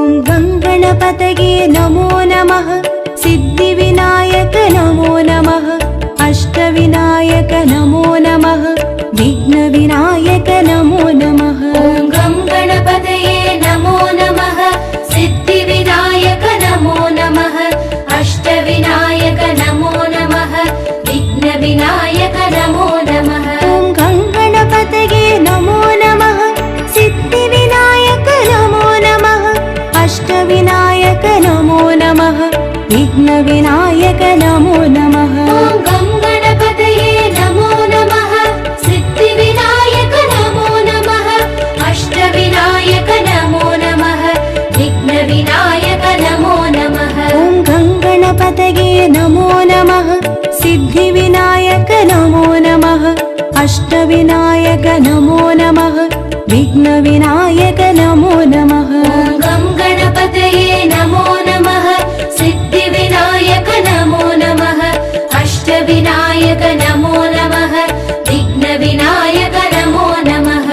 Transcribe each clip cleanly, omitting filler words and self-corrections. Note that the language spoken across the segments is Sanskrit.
गणपतये नमो नमः। सिद्धिविनायक नमो नमः। अष्टविनायक नमो नमः। विघ्नविनायक नमो नमः। गं गणपतये नमो नमः। सिद्धिविनायक नमो नमः। अष्टविनायक नमो नमः। विघ्नविनायक नमो नमः। गं गणपतये नमो नमः। सिद्धिविनायक नमो नमः। अष्टविनायक नमो नमः। विघ्नविनायक नमो नमः। गं गणपतये नमो नमः। सिद्धिविनायक नमो नमः। अष्टविनायक नमो नमः। विघ्नविनायक नमो नमः। गं गणपतये नमो नमः। सिद्धिविनायक नमो नमः। अष्टविनायक नमो नमः। विघ्नविनायक नमो नमः। गं गणपतये नमो नमः। सिद्धिविनायक नमो नमः। अष्टविनायक नमो नमः। विघ्नविनायक नमो नमः।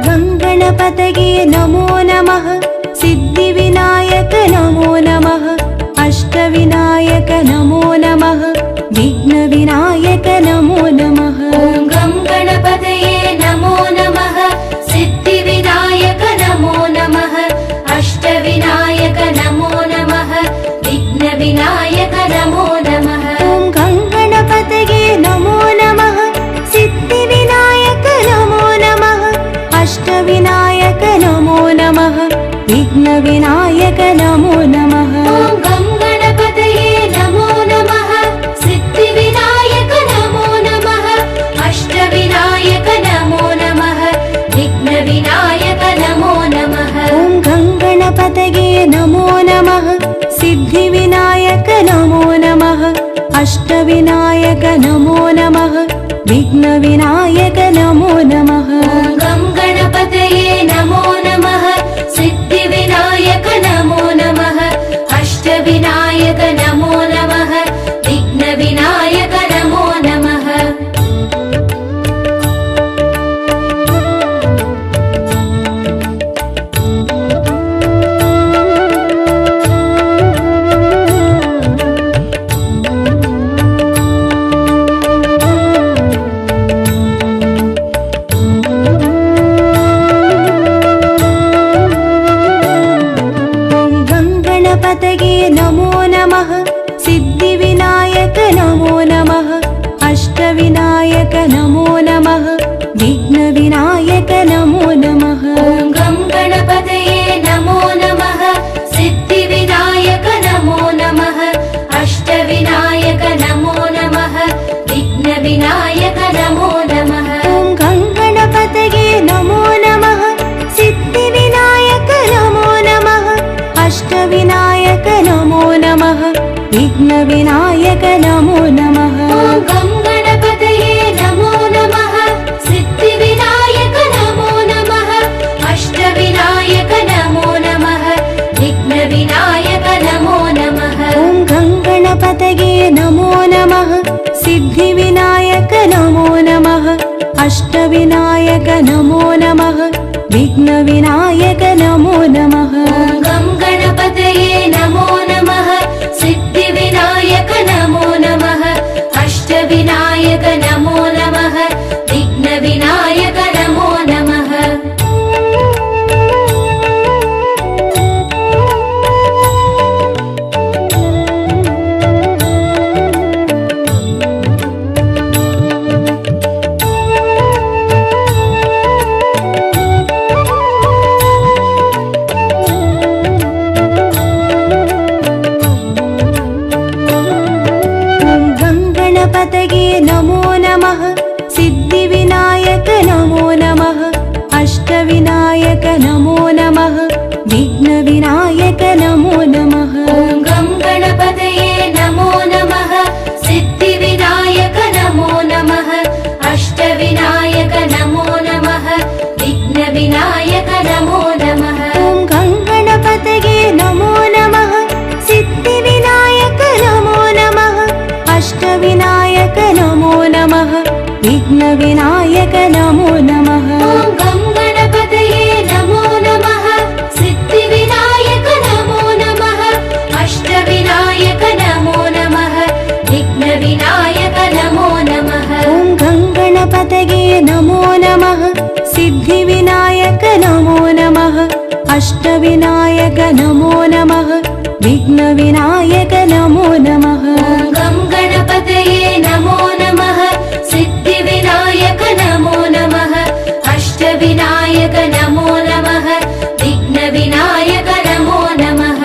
गणपतये नमो नमः। सिद्धिविनायक नमो नमः। अष्टविनायक नमो नमः। विघ्नविनायक नमो नमः। गं गणपतये नमो नमः। सिद्धिविनायक नमो नमः। अष्टविनायक नमो नमः। विघ्नविनायक नमो नमः। गं गणपतये नमो नमः। सिद्धिविनायक नमो नमः। अष्टविनायक नमो नमः। विघ्नविनायक नमो नमः। गं गणपतये नमो नमः। सिद्धिविनायक नमो नमः। अष्टविनायक नमो नमः। विघ्नविनायक नमो नमः। गं गणपतये नमो नमः। सिद्धिविनायक नमो नमः। अष्टविनायक नमो नमः। विघ्नविनायक नमो नमः। गं गणपतये नमो नमः। सिद्धिविनायक नमो नमः। अष्टविनायक नमो नमः। विघ्नविनायक नमो नमः। गणपतये नमो नमः। सिद्धिविनायक नमो नमः। अष्टविनायक नमो नमः। विघ्नविनायक नमो नमः। गं गणपतये नमो नमः। सिद्धिविनायक नमो नमः। अष्टविनायक नमो नमः। विघ्नविनायक नमो नमः। गं गणपतये नमो नमः। सिद्धिविनायक नमो नमः। अष्टविनायक नमो नमः। विघ्नविनायक नमो नमः। गं गणपतये नमो नमः। सिद्धिविनायक नमो नमः। अष्टविनायक नमो नमः। विघ्नविनायक नमो नमः। गं गणपतये नमो नमः। सिद्धिविनायक नमो नमः। अष्टविनायक नमो नमः। विघ्नविनायक नमो नमः। गं गणपतये नमो नमः। सिद्धिविनायक नमो नमः। अष्टविनायक नमो नमः। विघ्नविनायक नमो नमः। अष्टविनायक नमो नमः विघ्नविनायक नमो नमः ॐ गं गणपतये नमो नमः सिद्धिविनायक नमो नमः अष्टविनायक नमो नमः विघ्नविनायक नमो नमः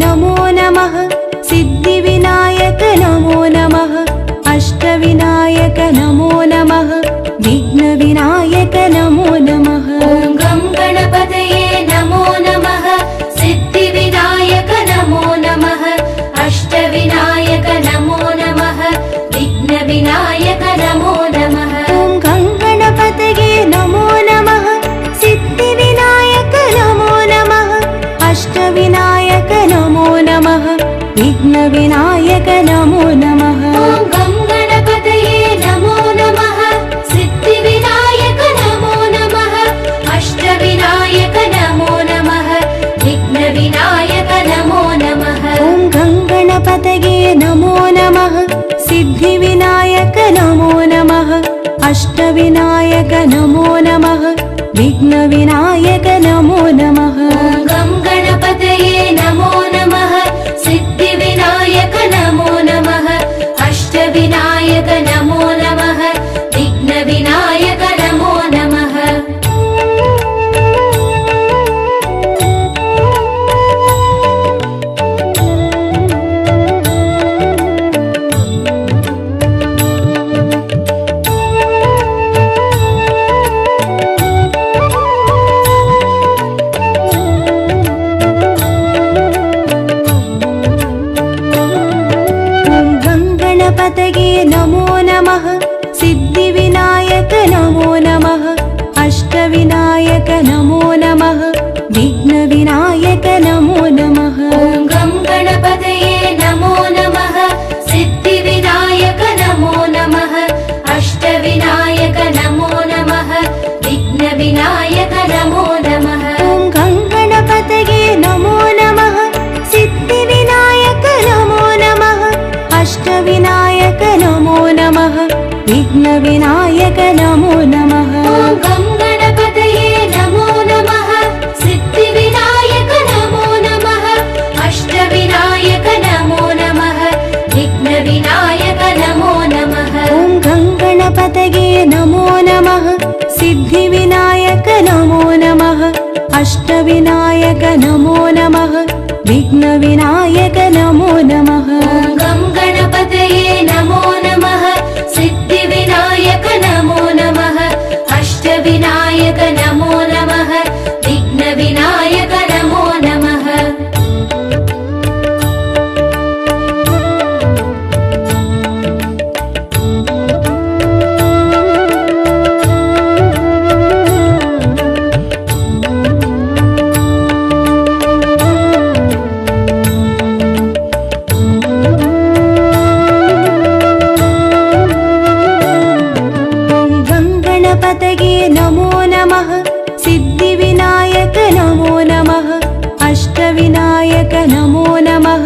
नमो नमः सिद्धिविनायक नमो नमः अष्टविनायक नमो नमः विघ्नविनायक नमो नमः ॐ गं गणपतये नमो नमः सिद्धिविनायक नमो नमः अष्टविनायक नमो नमः विघ्नविनायक नमो नमः ॐ गं गणपतये नमो नमः सिद्धिविनायक नमो नमः अष्टविनायक नमो नमः विघ्नविनायक नमो नमः ॐ गं गणपतये नमो नमः सिद्धिविनायक नमो नमः अष्टविनायक नमो नमः विघ्नविनायक नमो नमः ॐ गं गणपतये नमो नमः सिद्धिविनायक नमो नमः अष्टविनायक नमो नमः विघ्नविनायक नमो नमः ॐ गं गणपतये नमो नमः सिद्धिविनायक नमो नमः अष्टविनायक नमो नमः विघ्नविनायक नमो नमः गणपतये नमो नमः सिद्धिविनायक नमो नमः अष्टविनायक नमो नमः विघ्नविनायक नमो नमः ॐ गं गणपतये नमो नमः सिद्धिविनायक नमो नमः अष्टविनायक नमो नमः विघ्नविनायक नमो नमः ॐ गं गणपतये नमो नमः सिद्धिविनायक नमो नमः अष्टविनायक नमो नमः विघ्नविनायक नमो नमः ॐ गं गणपतये नमो नमः सिद्धिविनायक नमो नमः अष्टविनायक नमो नमः विघ्नविनायक नमो नमः ॐ गं गणपतये नमो नमः सिद्धिविनायक नमो नमः अष्टविनायक नमो नमः विघ्नविनायक नमो नमः ॐ गं गणपतये नमो नमः सिद्धिविनायक नमो नमः अष्टविनायक नमो नमः विघ्नविनायक नमो नमः गणपतये नमो नमः सिद्धिविनायक नमो नमः अष्टविनायक नमो नमः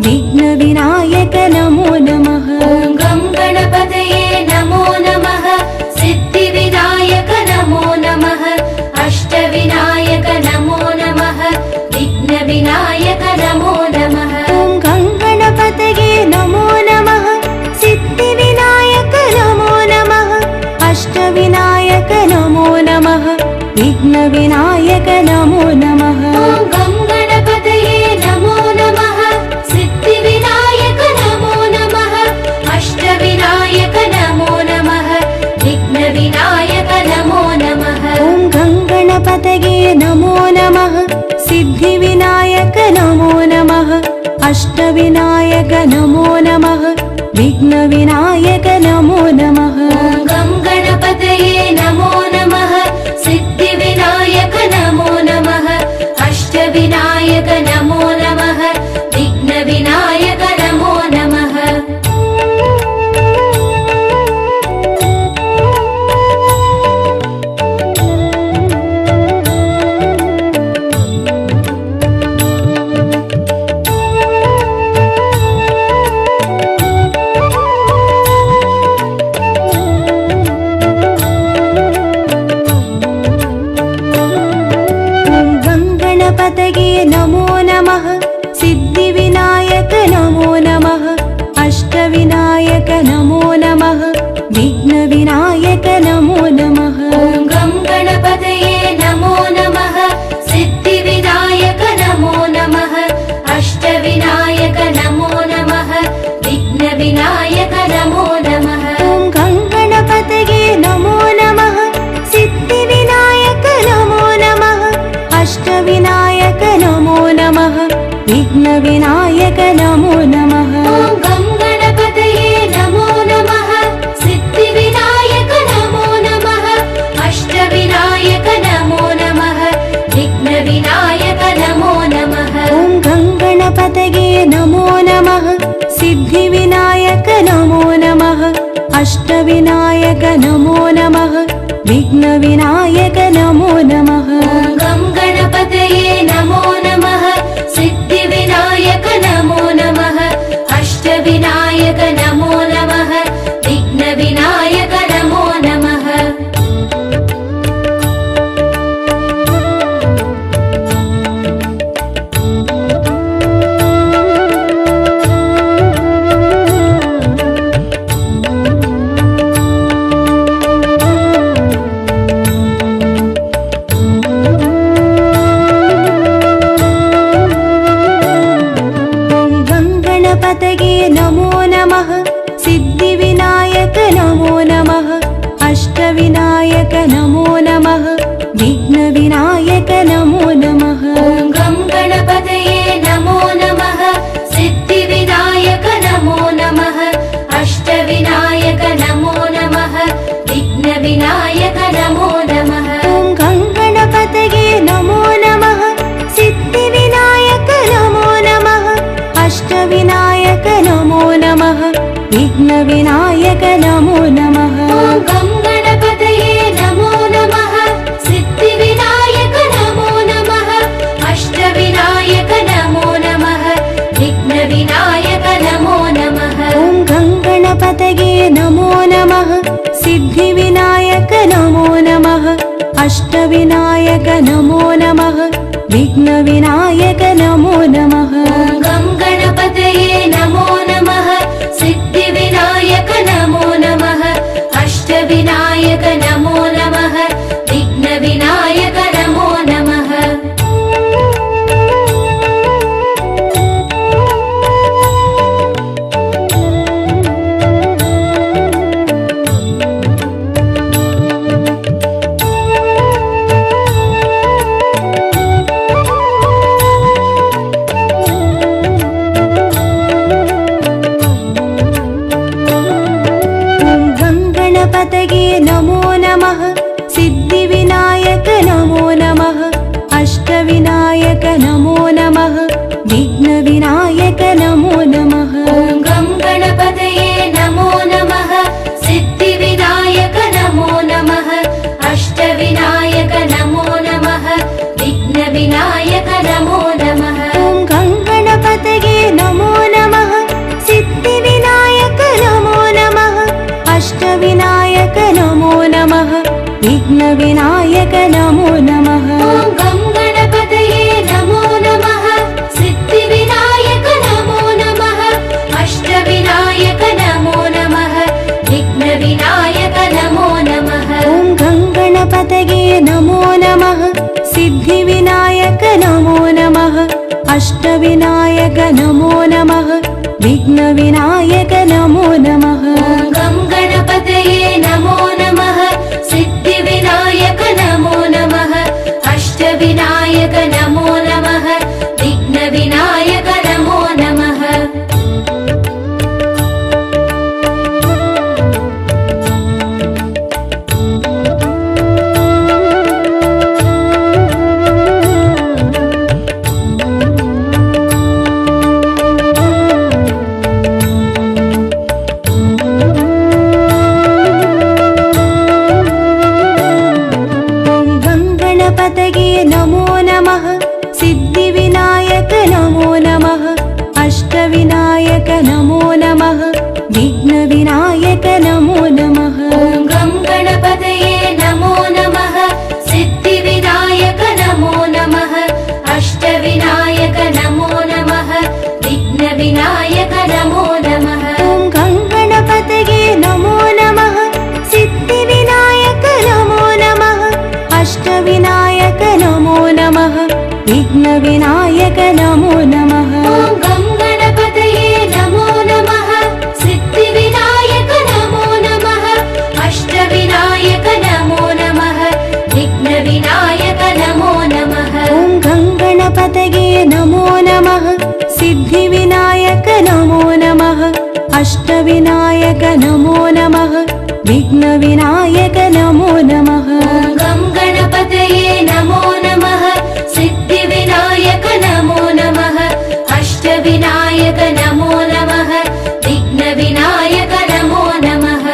विघ्नविनायक नमो नमः ॐ गं गणपतये नमो नमः सिद्धिविनायक नमो नमः अष्टविनायक नमो नमः विघ्नविनायक नमो नमः ॐ गं गणपतये नमो नमः सिद्धिविनायक नमो नमः अष्टविनायक नमो नमः विघ्नविनायक नमो नमः ॐ गं गणपतये नमो नमः सिद्धिविनायक नमो नमः अष्टविनायक नमो नमः विघ्नविनायक नमो नमः ॐ गं गणपतये नमो नमः सिद्धिविनायक नमो नमः अष्टविनायक नमो नमः विघ्नविनायक नमो नमः ॐ गं गणपतये नमो नमः सिद्धिविनायक नमो नमः अष्टविनायक नमो नमः विघ्नविनायक नमो नमः विघ्नविनायक नमो नमः ॐ गङ्गणपतये नमो नमः सिद्धिविनायक नमो नमः अष्टविनायक नमो नमः विघ्नविनायक नमो नमः ॐ गं गणपतये नमो नमः सिद्धिविनायक नमो नमः अष्टविनायक नमो नमः विघ्नविनायक नमो नमः ॐ गङ्गणपतये नमो नमः सिद्धिविनायक नमो नमः अष्टविनायक नमो नमः विघ्नविनायक नमो नमः ॐ गं गणपतये नमो नमः सिद्धिविनायक नमो नमः अष्टविनायक नमो नमः विघ्नविनायक नमो नमः गङ्गणपतये नमो नमः सिद्धिविनायक नमो नमः अष्टविनायक नमो नमः विघ्नविनायक नमो नमः ॐ गं गणपतये नमो नमः सिद्धिविनायक नमो नमः अष्टविनायक नमो नमः विघ्नविनायक नमो नमः ॐ गङ्गणपतये नमो नमः सिद्धिविनायक नमो नमः अष्टविनायक नमो नमः विघ्नविनायक नमो नमः ॐ गं गणपतये नमो नमः सिद्धिविनायक नमो नमः अष्टविनायक नमो नमः विघ्नविनायक नमो नमः ॐ गङ्गणपतये नमो नमः सिद्धिविनायक नमो नमः अष्टविनायक नमो नमः विघ्नविनायक नमो नमः ॐ गं गणपतये नमो नमः सिद्धिविनायक नमो नमः अष्टविनायक नमो नमः विघ्नविनायक नमो नमः ॐ गङ्गणपतये नमो नमः सिद्धिविनायक नमो नमः अष्टविनायक नमो नमः विघ्नविनायक नमो नमः ॐ गं गणपतये नमो नमः सिद्धिविनायक नमो नमः अष्टविनायक नमो नमः विघ्नविनायक नमो नमः ॐ गङ्गणपतये नमो नमः सिद्धिविनायक नमो नमः अष्टविनायक नमो नमः विघ्नविनायक नमो नमः ॐ गं गणपतये नमो नमः सिद्धिविनायक नमो नमः अष्टविनायक नमो नमः विघ्नविनायक नमो नमः ॐ गङ्गणपतये नमो नमः सिद्धिविनायक नमो नमः अष्टविनायक नमो नमः विघ्नविनायक नमो नमः ॐ गं गणपतये नमो नमः सिद्धिविनायक नमो नमः अष्टविनायक नमो नमः विघ्नविनायक नमो नमः अष्टविनायक नमो नमः विघ्नविनायक नमो नमः ॐ गं गणपतये नमो नमः सिद्धिविनायक नमो नमः अष्टविनायक नमो नमः विघ्नविनायक नमो नमः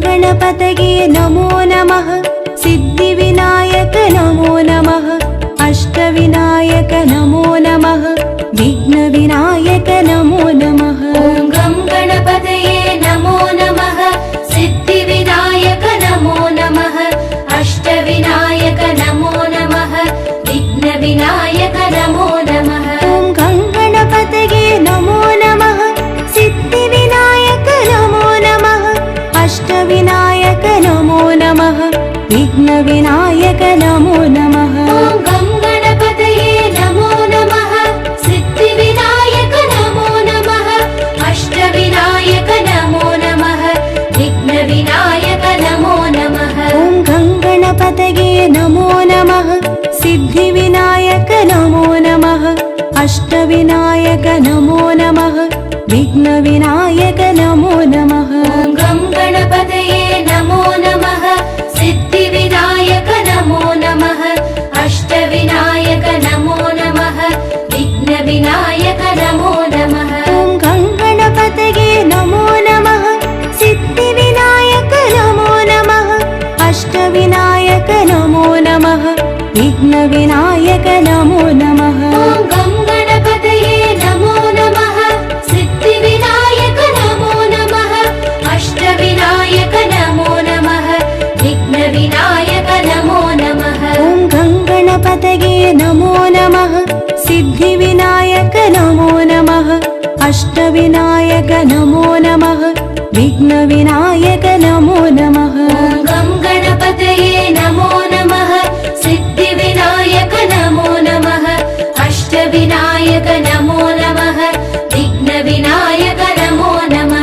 गणपतये नमो नमः सिद्धिविनायक नमो नमः अष्टविनायक नमो नमः विघ्नविनायक नमो नमः ॐ गं गणपतये नमो नमः सिद्धिविनायक नमो नमः अष्टविनायक नमो नमः विघ्नविनायक नमो नमः ॐ गणपतये नमो नमः सिद्धिविनायक नमो नमः अष्टविनायक नमो नमः विघ्नविनायक नमो नमः ॐ गं गणपतये नमो नमः सिद्धिविनायक नमो नमः अष्टविनायक नमो नमः विघ्नविनायक नमो नमः ॐ गणपतये नमो नमः सिद्धिविनायक नमो नमः अष्टविनायक नमो नमः विघ्नविनायक नमो नमः ॐ गं गणपतये नमो नमः सिद्धिविनायक नमो नमः अष्टविनायक नमो नमः विघ्नविनायक नमो नमः ॐ गणपतये नमो नमः सिद्धिविनायक नमो नमः अष्टविनायक नमो नमः विघ्नविनायक नमो नमः ॐ गं गणपतये नमो नमः सिद्धिविनायक नमो नमः अष्टविनायक नमो नमः विघ्नविनायक नमो नमः ॐ गणपतये नमो नमः सिद्धिविनायक नमो नमः अष्टविनायक नमो नमः विघ्नविनायक नमो नमः ॐ गं गणपतये नमो नमः सिद्धिविनायक नमो नमः अष्टविनायक नमो नमः विघ्नविनायक नमो नमः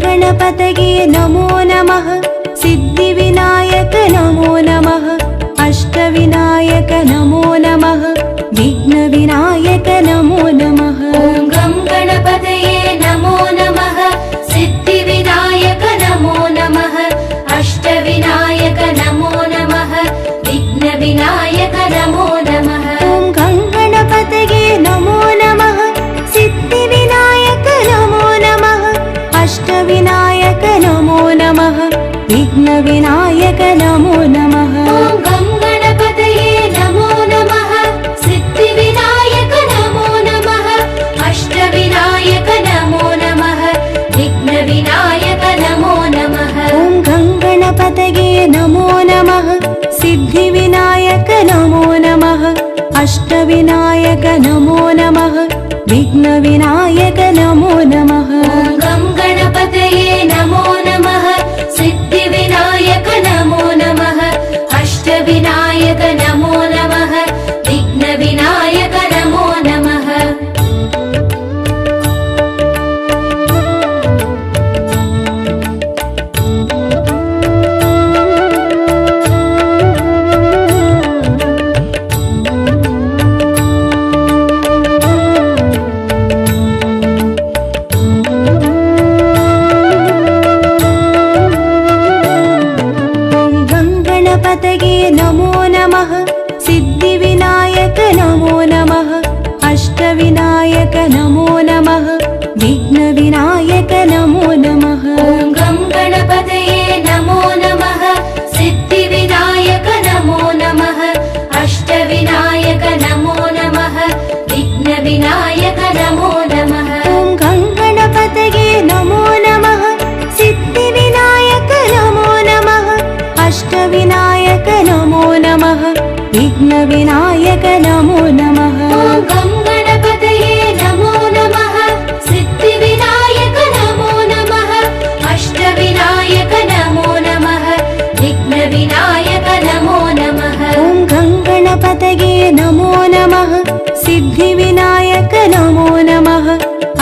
गणपतये नमो नमः सिद्धिविनायक नमो नमः अष्टविनायक नमो नमः विघ्नविनायक नमो नमः ॐ गं गणपतये नमो नमः सिद्धिविनायक नमो नमः अष्टविनायक नमो नमः विघ्नविनायक नमो नमः ॐ गणपतये नमो नमः सिद्धिविनायक नमो नमः अष्टविनायक नमो नमः विघ्नविनायक नमो नमः ॐ गं गणपतये नमो नमः सिद्धिविनायक नमो नमः अष्टविनायक नमो नमः विघ्नविनायक नमो नमः ॐ गणपतये नमो नमः सिद्धिविनायक नमो नमः अष्टविनायक नमो नमः विघ्नविनायक नमो नमः ॐ गं गणपतये नमो नमः सिद्धिविनायक नमो नमः अष्टविनायक नमो नमः विघ्नविनायक नमो नमः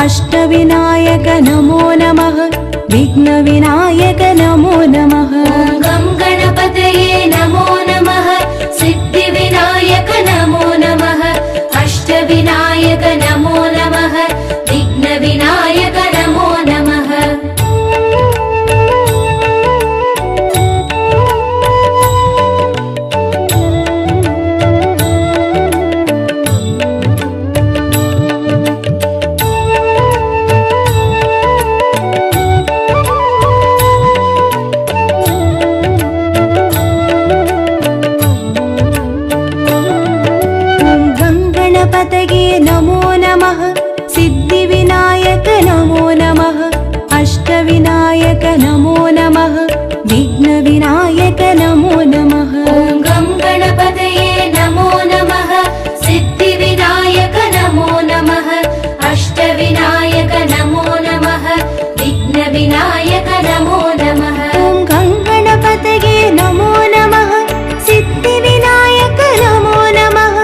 अष्टविनायक नमो नमः विघ्नविनायक नमो नमः ॐ गं गणपतये नमो नमः सिद्धिविनायक नमो नमः अष्टविनायक नमो नमः विघ्नविनायक नमो नमः गणपतये नमो नमः सिद्धिविनायक नमो नमः अष्टविनायक नमो नमः विघ्नविनायक नमो नमः ॐ गं गणपतये नमो नमः सिद्धिविनायक नमो नमः अष्टविनायक नमो नमः विघ्नविनायक नमो नमः ॐ गणपतये नमो नमः सिद्धिविनायक नमो नमः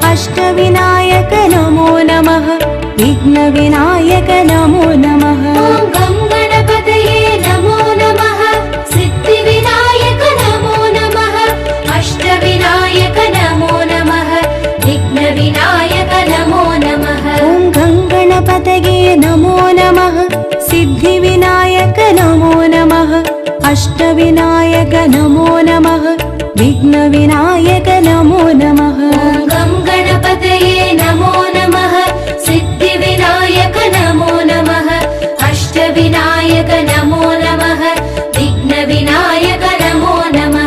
अष्टविनायक नमो नमः विघ्नविनायक नमो नमः ॐ गं गणपतये नमो नमः सिद्धिविनायक नमो नमः अष्टविनायक नमो नमः विघ्नविनायक नमो नमः ॐ गणपतये नमो नमः सिद्धिविनायक नमो नमः अष्टविनायक नमो नमः विघ्नविनायक नमो नमः ॐ गं गणपतये नमो नमः सिद्धिविनायक नमो नमः अष्टविनायक नमो नमः विघ्नविनायक नमो नमः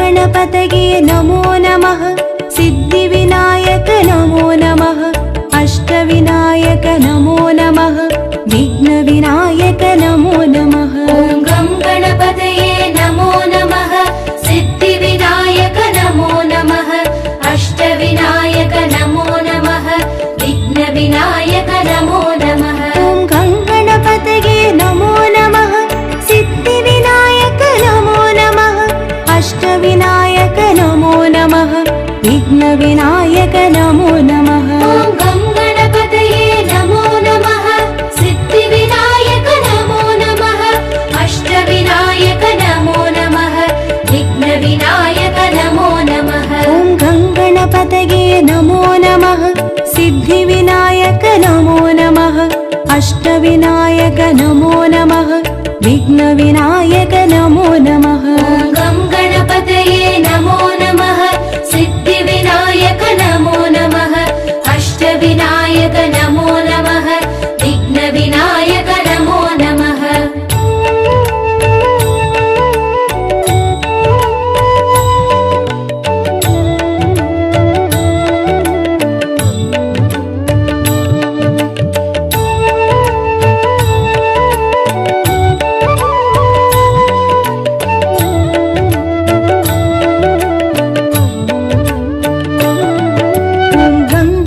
गणपतये नमो नमः सिद्धिविनायक नमो नमः अष्टविनायक नमो नमः विघ्नविनायक नमो नमः ॐ गं गणपतये नमो नमः सिद्धिविनायक नमो नमः अष्टविनायक नमो नमः विघ्नविनायक नमो नमः ॐ गणपतये नमो नमः सिद्धिविनायक नमो नमः अष्टविनायक नमो नमः विघ्नविनायक नमो नमः ॐ गं गणपतये नमो नमः सिद्धिविनायक नमो नमः अष्टविनायक नमो नमः विघ्नविनायक नमो नमः ॐ गणपतये नमो नमः सिद्धिविनायक नमो नमः अष्टविनायक नमो नमः विघ्नविनायक नमो नमः ॐ गं गणपतये नमो नमः सिद्धिविनायक नमो नमः अष्टविनायक नमो नमः विघ्नविनायक नमो नमः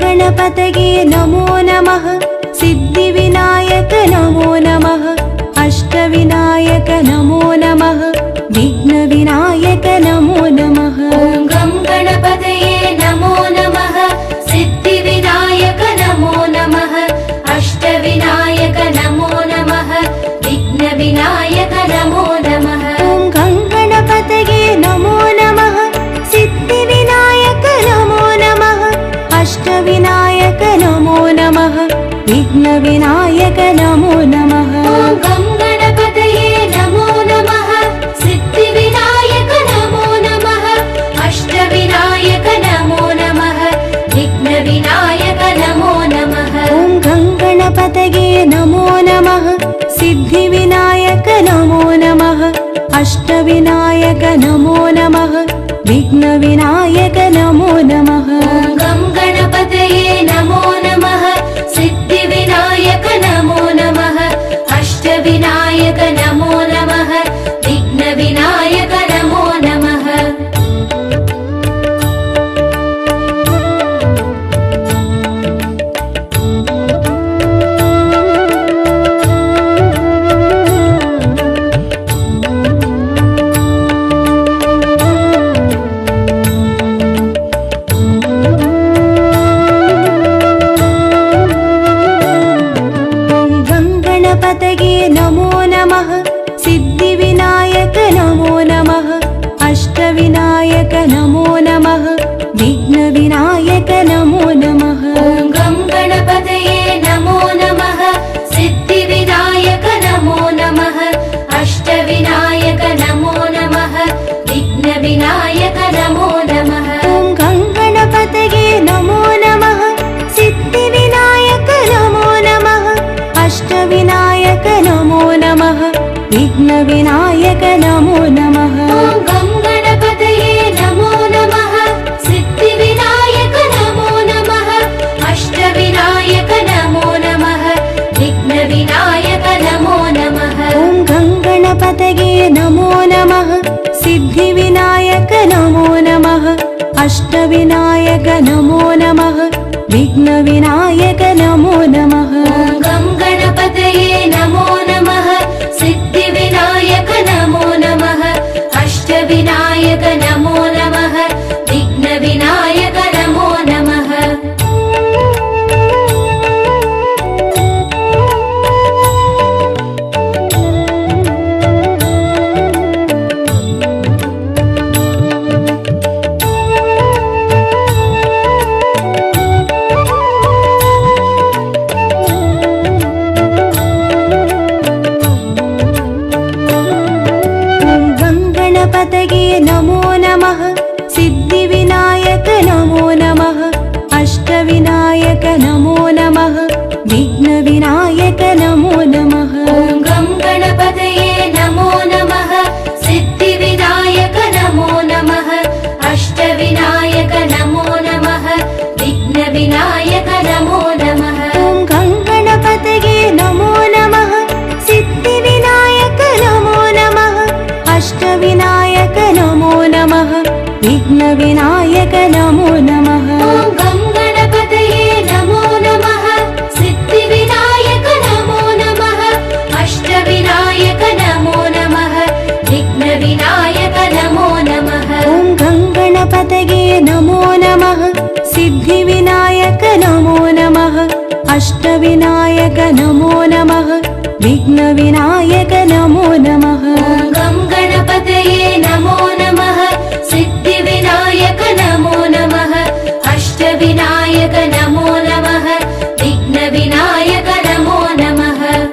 गणपतये नमो नमः सिद्धिविनायक नमो नमः अष्टविनायक नमो नमः विघ्नविनायक नमो नमः ॐ गं गणपतये नमो नमः सिद्धिविनायक नमो नमः अष्टविनायक नमो नमः विघ्नविनायक नमो नमः ॐ गणपतये नमो नमः सिद्धिविनायक नमो नमः अष्टविनायक नमो नमः विघ्नविनायक नमो नमः ॐ गं गणपतये नमो नमः सिद्धिविनायक नमो नमः अष्टविनायक नमो नमः विघ्नविनायक नमो नमः ॐ गणपतये नमो नमः सिद्धिविनायक नमो नमः अष्टविनायक नमो नमः विघ्नविनायक नमो नमः ॐ गं गणपतये नमो नमः सिद्धिविनायक नमो नमः अष्टविनायक नमो नमः विघ्नविनायक नमो नमः विघ्नविनायक नमो नमः ॐ गङ्गणपतये नमो नमः सिद्धिविनायक नमो नमः अष्टविनायक नमो नमः विघ्नविनायक नमो नमः ॐ गं गणपतये नमो नमः सिद्धिविनायक नमो नमः अष्टविनायक नमो नमः विघ्नविनायक नमो नमः ॐ गङ्गणपतये नमो नमः सिद्धिविनायक नमो नमः अष्टविनायक नमो नमः विघ्नविनायक नमो नमः ॐ गं गणपतये नमो नमः सिद्धिविनायक नमो नमः अष्टविनायक नमो नमः विघ्नविनायक नमो नमः ॐ गङ्गणपतये नमो नमः सिद्धिविनायक नमो नमः अष्टविनायक नमो नमः विघ्नविनायक नमो नमः ॐ गं गणपतये नमो नमः सिद्धिविनायक नमो नमः अष्टविनायक नमो नमः विघ्नविनायक नमो नमः ॐ गङ्गणपतये नमो नमः सिद्धिविनायक नमो नमः अष्टविनायक नमो नमः विघ्नविनायक नमो नमः ॐ गं गणपतये नमो नमः सिद्धिविनायक नमो नमः अष्टविनायक नमो नमः विघ्नविनायक नमो नमः ॐ गङ्गणपतये नमो नमः सिद्धिविनायक नमो नमः अष्टविनायक नमो नमः विघ्नविनायक नमो नमः ॐ गं गणपतये नमो नमः सिद्धिविनायक नमो नमः अष्टविनायक नमो नमः विघ्नविनायक नमो नमः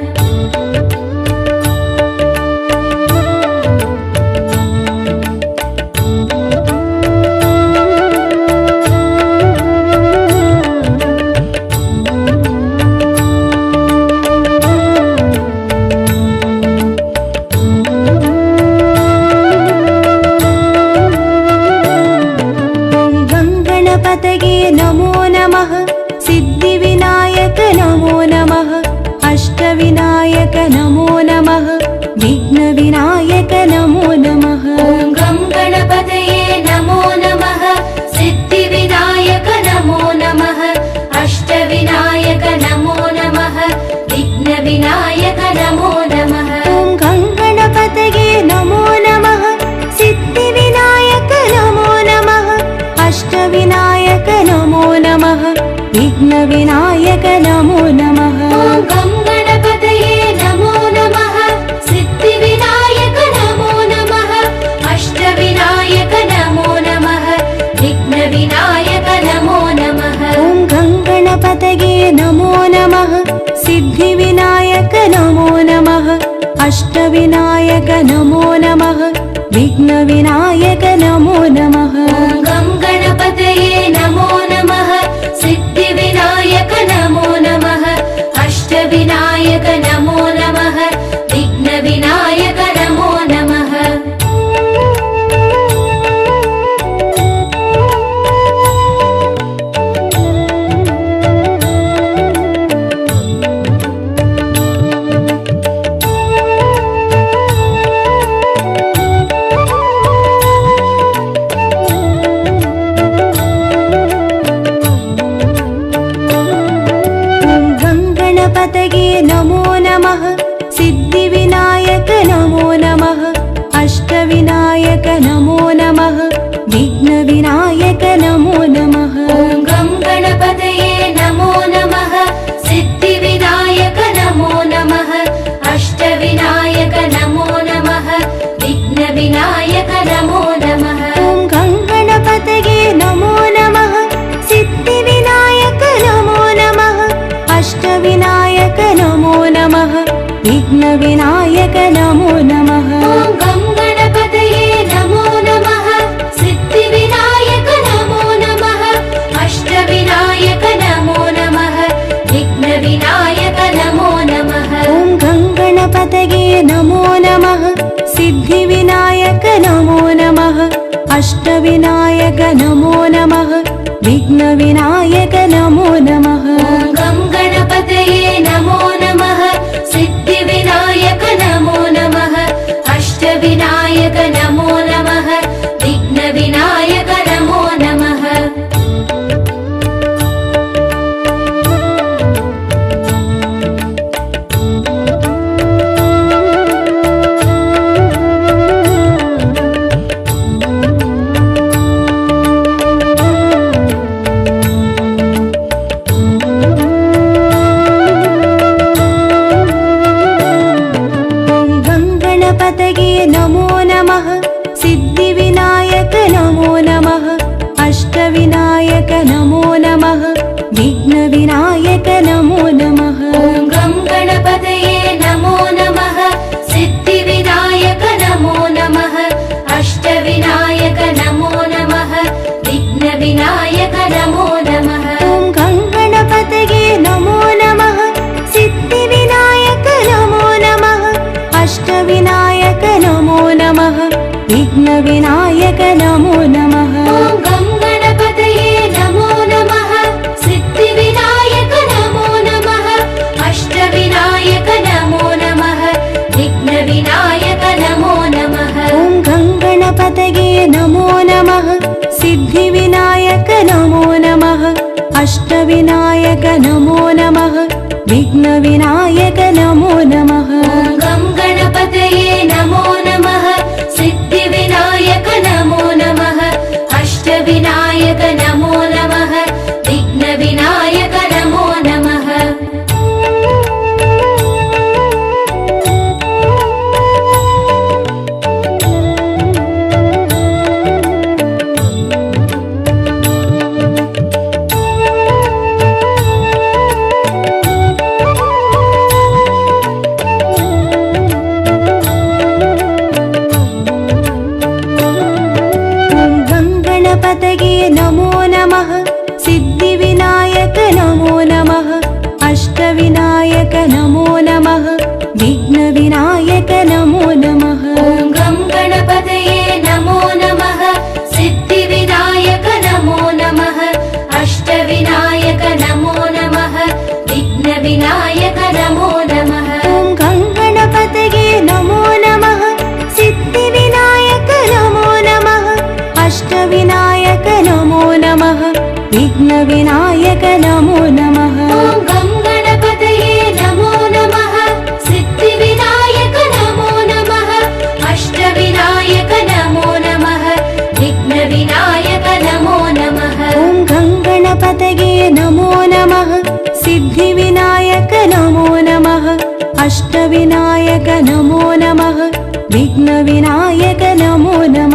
ॐ गङ्गणपतये नमो नमः सिद्धिविनायक नमो नमः अष्टविनायक नमो नमः विघ्नविनायक नमो नमः ॐ गं गणपतये नमो नमः सिद्धिविनायक नमो नमः अष्टविनायक नमो नमः विघ्नविनायक नमो नमः ॐ गङ्गणपतये नमो नमः सिद्धिविनायक नमो नमः अष्टविनायक नमो नमः विघ्नविनायक नमो नमः ॐ गं गणपतये नमो नमः सिद्धिविनायक नमो नमः अष्टविनायक नमो नमः विघ्नविनायक नमो नमः ॐ गङ्गणपतये नमो नमः सिद्धिविनायक नमो नमः अष्टविनायक नमो नमः विघ्नविनायक नमो नमः ॐ गं गणपतये नमो नमः सिद्धिविनायक नमो नमः अष्टविनायक नमो नमः विघ्नविनायक नमो नमः अष्टविनायक नमो नमः विघ्नविनायक नमो नमः ॐ गं गणपतये नमो नमः सिद्धिविनायक नमो नमः अष्टविनायक नमो नमः विघ्नविनायक नमो नमः गणपतये नमो नमः सिद्धिविनायक नमो नमः अष्टविनायक नमो नमः विघ्नविनायक नमो नमः ॐ गं गणपतये नमो नमः सिद्धिविनायक नमो नमः अष्टविनायक नमो नमः विघ्नविनायक नमो नमः ॐ गणपतये नमो नमः सिद्धिविनायक नमो नमः अष्टविनायक नमो नमः विघ्नविनायक नमो नमः ॐ गं गणपतये नमो नमः सिद्धिविनायक नमो नमः अष्टविनायक नमो नमः विघ्नविनायक नमो नमः ॐ गणपतये नमो नमः सिद्धिविनायक नमो नमः अष्टविनायक नमो नमः विघ्नविनायक नमो नमः ॐ गं गणपतये नमो नमः सिद्धिविनायक नमो नमः अष्टविनायक नमो नमः विघ्नविनायक नमो नमः गणपतये नमो नमः सिद्धिविनायक नमो नमः अष्टविनायक नमो नमः विघ्नविनायक नमो नमः ॐ गं गणपतये नमो नमः सिद्धिविनायक नमो नमः अष्टविनायक नमो नमः विघ्नविनायक नमो नमः ॐ गणपतये नमो नमः सिद्धिविनायक नमो नमः अष्टविनायक नमो नमः विघ्नविनायक नमो नमः ॐ गं गणपतये नमो नमः सिद्धिविनायक नमो नमः अष्टविनायक नमो नमः विघ्नविनायक नमो नमः ॐ गणपतये नमो नमः सिद्धिविनायक नमो नमः अष्टविनायक नमो नमः विघ्नविनायक नमो नमः